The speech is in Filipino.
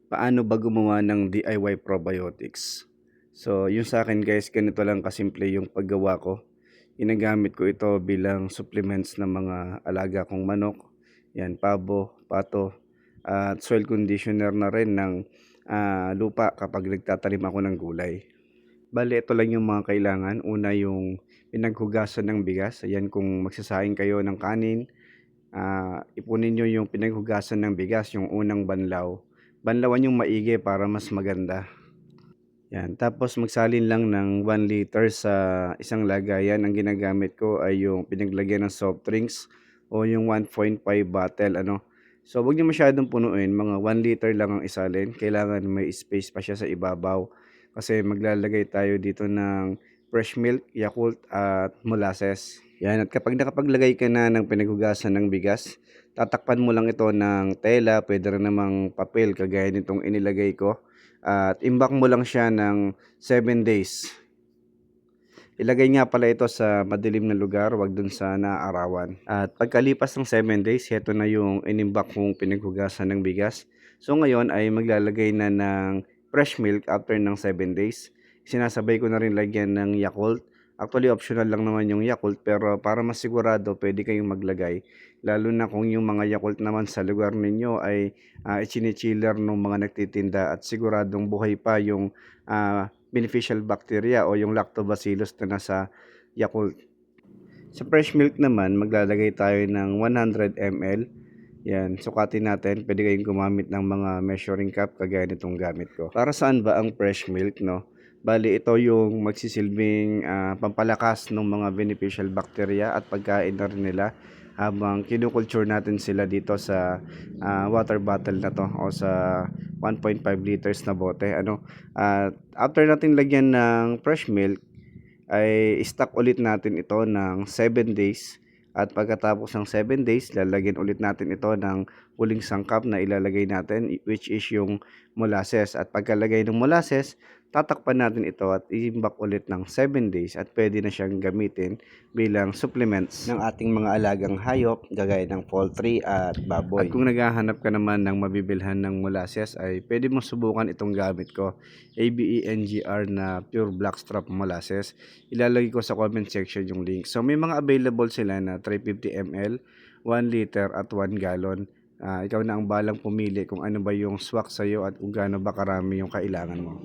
Paano ba gumawa ng DIY probiotics? So, yung sa akin guys, ganito lang kasimple yung paggawa ko. Ginagamit ko ito bilang supplements ng mga alaga kong manok, yan, pabo, pato, at soil conditioner na rin ng lupa kapag nagtatanim ako ng gulay. Bale, ito lang yung mga kailangan. Una, yung pinaghugasan ng bigas. Ayan, kung magsasaing kayo ng kanin, ipunin nyo yung pinaghugasan ng bigas, yung unang banlaw. Banlawan yung maigi para mas maganda. Yan. Tapos magsalin lang ng 1 liter sa isang lagayan. Ang ginagamit ko ay yung pinaglagyan ng soft drinks o yung 1.5 bottle. So, huwag nyo masyadong punuin. Mga 1 liter lang ang isalin. Kailangan may space pa siya sa ibabaw. Kasi maglalagay tayo dito ng fresh milk, Yakult at molasses. Yan. At kapag nakapaglagay ka na ng pinaghugasan ng bigas, tatakpan mo lang ito ng tela. Pwede rin namang papel kagaya nitong inilagay ko. At imbak mo lang siya ng 7 days. Ilagay nga pala ito sa madilim na lugar, wag dun sa naaarawan. At pagkalipas ng 7 days, heto na yung inimbak kong pinaghugasan ng bigas. So ngayon ay maglalagay na ng fresh milk after ng 7 days. Sinasabay ko na rin lagyan ng Yakult. Actually optional lang naman yung Yakult, pero para mas sigurado pwede kayong maglagay. Lalo na kung yung mga Yakult naman sa lugar ninyo ay chiller ng mga nagtitinda at siguradong buhay pa yung beneficial bacteria o yung lactobacillus na nasa Yakult. Sa fresh milk naman, maglalagay tayo ng 100 ml. Yan, sukatin natin. Pwede kayong gumamit ng mga measuring cup kagaya nitong gamit ko. Para saan ba ang fresh milk, no? Bali, ito yung magsisilbing pampalakas ng mga beneficial bacteria at pagkain na rin nila habang kinukulture natin sila dito sa water bottle na to o sa 1.5 liters na bote. At after natin lagyan ng fresh milk, ay stock ulit natin ito ng 7 days. At pagkatapos ng 7 days, lalagyan ulit natin ito ng huling sangkap na ilalagay natin, which is yung molasses. At pagkalagay ng molasses, tatakpan natin ito at iimbak ulit ng 7 days at pwede na siyang gamitin bilang supplements ng ating mga alagang hayop gagaya ng poultry at baboy. At kung naghahanap ka naman ng mabibilhan ng molasses, ay pwede mo subukan itong gamit ko, ABENGR na pure blackstrap molasses. Ilalagay ko sa comment section yung link. So may mga available sila na 350 ml, 1 liter at 1 gallon. Ikaw na ang balang pumili kung ano ba yung swak sa'yo at kung gaano ba karami yung kailangan mo.